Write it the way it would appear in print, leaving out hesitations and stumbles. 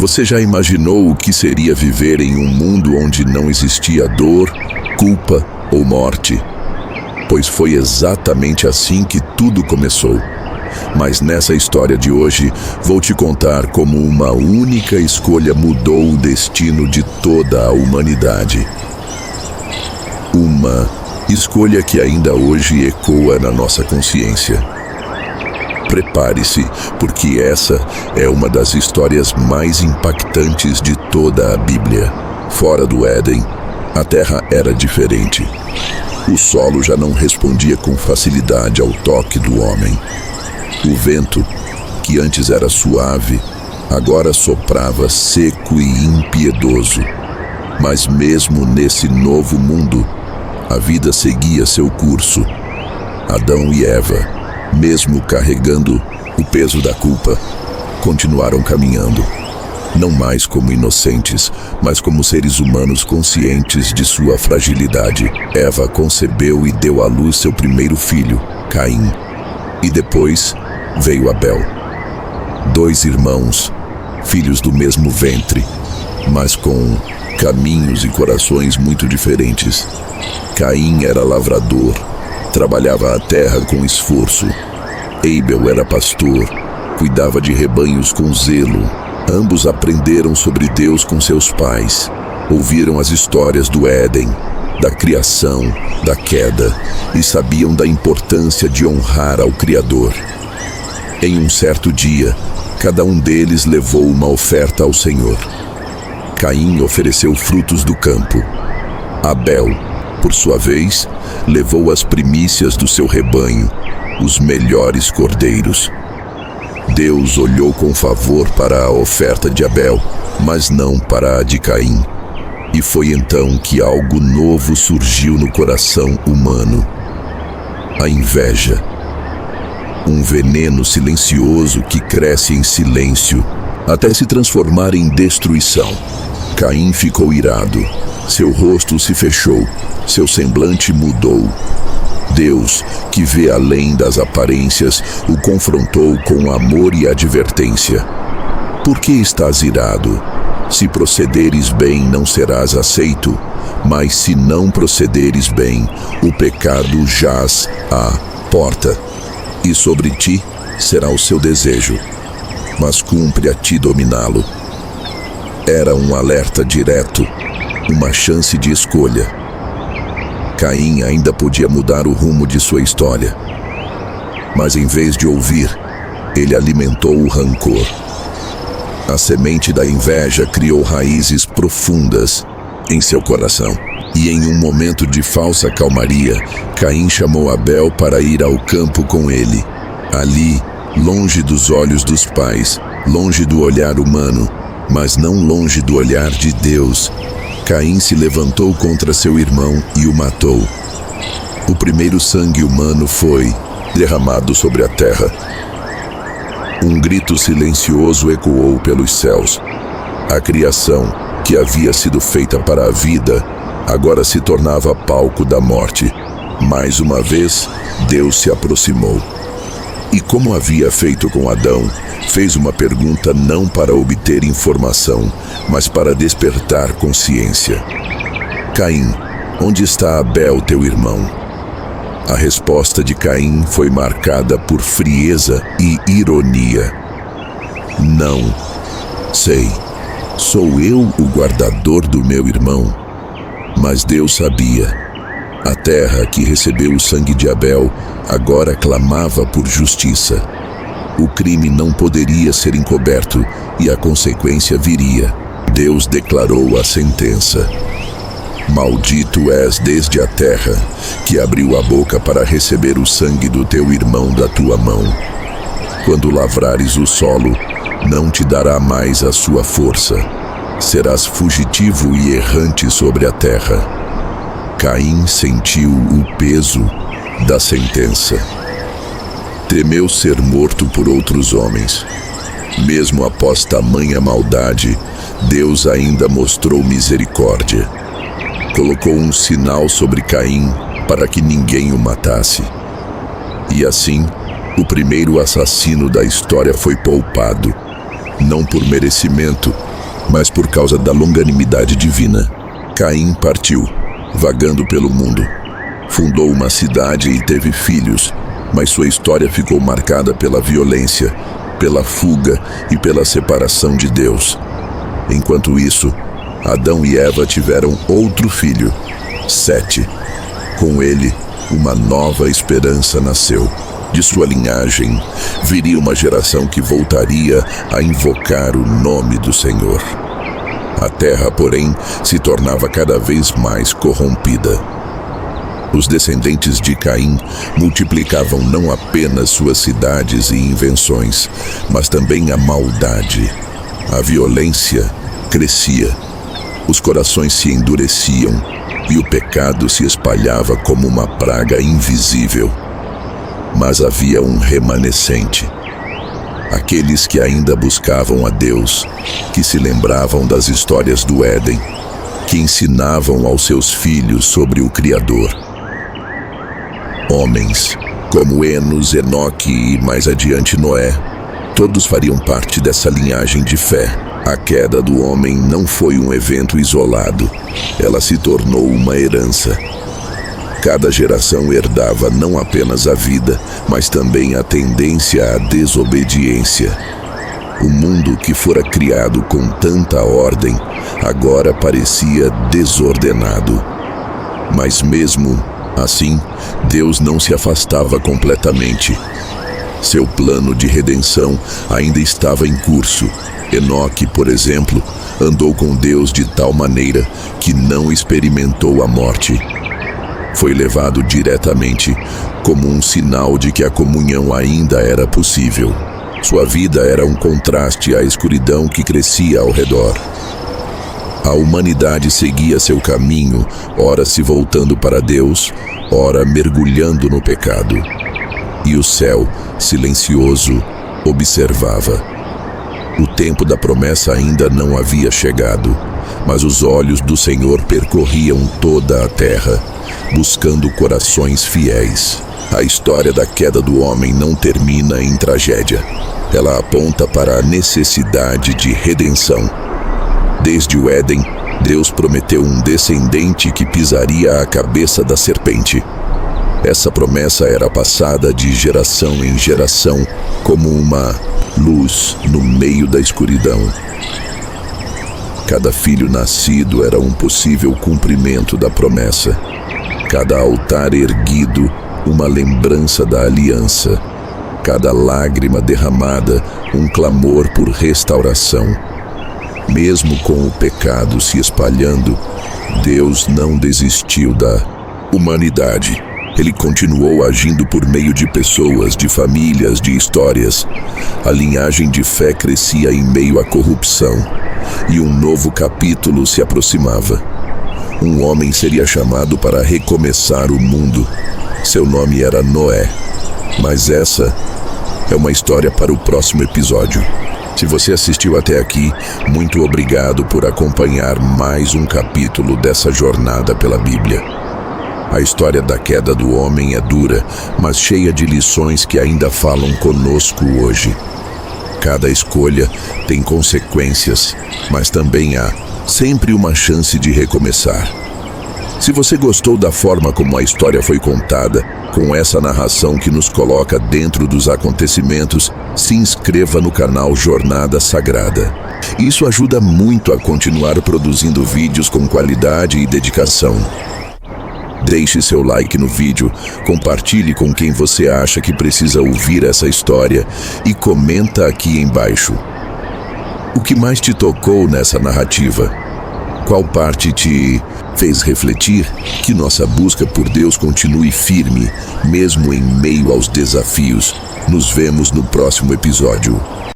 Você já imaginou o que seria viver em um mundo onde não existia dor, culpa ou morte? Pois foi exatamente assim que tudo começou. Mas nessa história de hoje, vou te contar como uma única escolha mudou o destino de toda a humanidade. Uma escolha que ainda hoje ecoa na nossa consciência. Prepare-se, porque essa é uma das histórias mais impactantes de toda a Bíblia. Fora do Éden, a terra era diferente. O solo já não respondia com facilidade ao toque do homem. O vento, que antes era suave, agora soprava seco e impiedoso. Mas mesmo nesse novo mundo, a vida seguia seu curso. Adão e Eva, mesmo carregando o peso da culpa, continuaram caminhando. Não mais como inocentes, mas como seres humanos conscientes de sua fragilidade. Eva concebeu e deu à luz seu primeiro filho, Caim. E depois veio Abel. 2 irmãos, filhos do mesmo ventre, mas com caminhos e corações muito diferentes. Caim era lavrador, trabalhava a terra com esforço. Abel era pastor, cuidava de rebanhos com zelo. Ambos aprenderam sobre Deus com seus pais. Ouviram as histórias do Éden, da criação, da queda, e sabiam da importância de honrar ao Criador. Em um certo dia, cada um deles levou uma oferta ao Senhor. Caim ofereceu frutos do campo. Abel, por sua vez, levou as primícias do seu rebanho, os melhores cordeiros. Deus olhou com favor para a oferta de Abel, mas não para a de Caim. E foi então que algo novo surgiu no coração humano: a inveja. Um veneno silencioso que cresce em silêncio, até se transformar em destruição. Caim ficou irado, seu rosto se fechou, seu semblante mudou. Deus, que vê além das aparências, o confrontou com amor e advertência. Por que estás irado? Se procederes bem, não serás aceito, mas se não procederes bem, o pecado jaz à porta, e sobre ti será o seu desejo, mas cumpre a ti dominá-lo. Era um alerta direto, uma chance de escolha. Caim ainda podia mudar o rumo de sua história, mas em vez de ouvir, ele alimentou o rancor. A semente da inveja criou raízes profundas em seu coração. E em um momento de falsa calmaria, Caim chamou Abel para ir ao campo com ele. Ali, longe dos olhos dos pais, longe do olhar humano, mas não longe do olhar de Deus, Caim se levantou contra seu irmão e o matou. O primeiro sangue humano foi derramado sobre a terra. Um grito silencioso ecoou pelos céus. A criação, que havia sido feita para a vida, agora se tornava palco da morte. Mais uma vez, Deus se aproximou. E como havia feito com Adão, fez uma pergunta não para obter informação, mas para despertar consciência. Caim, onde está Abel, teu irmão? A resposta de Caim foi marcada por frieza e ironia. Não sei. Sou eu o guardador do meu irmão? Mas Deus sabia. A terra que recebeu o sangue de Abel agora clamava por justiça. O crime não poderia ser encoberto e a consequência viria. Deus declarou a sentença: Maldito és desde a terra, que abriu a boca para receber o sangue do teu irmão da tua mão. Quando lavrares o solo, não te dará mais a sua força. Serás fugitivo e errante sobre a terra. Caim sentiu o peso da sentença. Temeu ser morto por outros homens. Mesmo após tamanha maldade, Deus ainda mostrou misericórdia. Colocou um sinal sobre Caim para que ninguém o matasse. E assim, o primeiro assassino da história foi poupado. não por merecimento, mas por causa da longanimidade divina. Caim partiu, vagando pelo mundo. Fundou uma cidade e teve filhos, mas sua história ficou marcada pela violência, pela fuga e pela separação de Deus. Enquanto isso, Adão e Eva tiveram outro filho, Sete. Com ele, uma nova esperança nasceu. De sua linhagem, viria uma geração que voltaria a invocar o nome do Senhor. A terra, porém, se tornava cada vez mais corrompida. Os descendentes de Caim multiplicavam não apenas suas cidades e invenções, mas também a maldade. A violência crescia, os corações se endureciam e o pecado se espalhava como uma praga invisível. Mas havia um remanescente. Aqueles que ainda buscavam a Deus, que se lembravam das histórias do Éden, que ensinavam aos seus filhos sobre o Criador. Homens como Enos, Enoque e mais adiante Noé, todos fariam parte dessa linhagem de fé. A queda do homem não foi um evento isolado, ela se tornou uma herança. Cada geração herdava não apenas a vida, mas também a tendência à desobediência. O mundo que fora criado com tanta ordem, agora parecia desordenado. Mas mesmo assim, Deus não se afastava completamente. Seu plano de redenção ainda estava em curso. Enoque, por exemplo, andou com Deus de tal maneira que não experimentou a morte. Foi levado diretamente como um sinal de que a comunhão ainda era possível. Sua vida era um contraste à escuridão que crescia ao redor. A humanidade seguia seu caminho, ora se voltando para Deus, ora mergulhando no pecado. E o céu, silencioso, observava. O tempo da promessa ainda não havia chegado, mas os olhos do Senhor percorriam toda a terra, buscando corações fiéis. A história da queda do homem não termina em tragédia. Ela aponta para a necessidade de redenção. Desde o Éden, Deus prometeu um descendente que pisaria a cabeça da serpente. Essa promessa era passada de geração em geração como uma luz no meio da escuridão. Cada filho nascido era um possível cumprimento da promessa. Cada altar erguido, uma lembrança da aliança. Cada lágrima derramada, um clamor por restauração. Mesmo com o pecado se espalhando, Deus não desistiu da humanidade. Ele continuou agindo por meio de pessoas, de famílias, de histórias. A linhagem de fé crescia em meio à corrupção, e um novo capítulo se aproximava. Um homem seria chamado para recomeçar o mundo. Seu nome era Noé. Mas essa é uma história para o próximo episódio. Se você assistiu até aqui, muito obrigado por acompanhar mais um capítulo dessa jornada pela Bíblia. A história da queda do homem é dura, mas cheia de lições que ainda falam conosco hoje. Cada escolha tem consequências, mas também há sempre uma chance de recomeçar. Se você gostou da forma como a história foi contada, com essa narração que nos coloca dentro dos acontecimentos, se inscreva no canal Jornada Sagrada. Isso ajuda muito a continuar produzindo vídeos com qualidade e dedicação. Deixe seu like no vídeo, compartilhe com quem você acha que precisa ouvir essa história e comenta aqui embaixo. O que mais te tocou nessa narrativa? Qual parte te fez refletir? Que nossa busca por Deus continue firme, mesmo em meio aos desafios. Nos vemos no próximo episódio.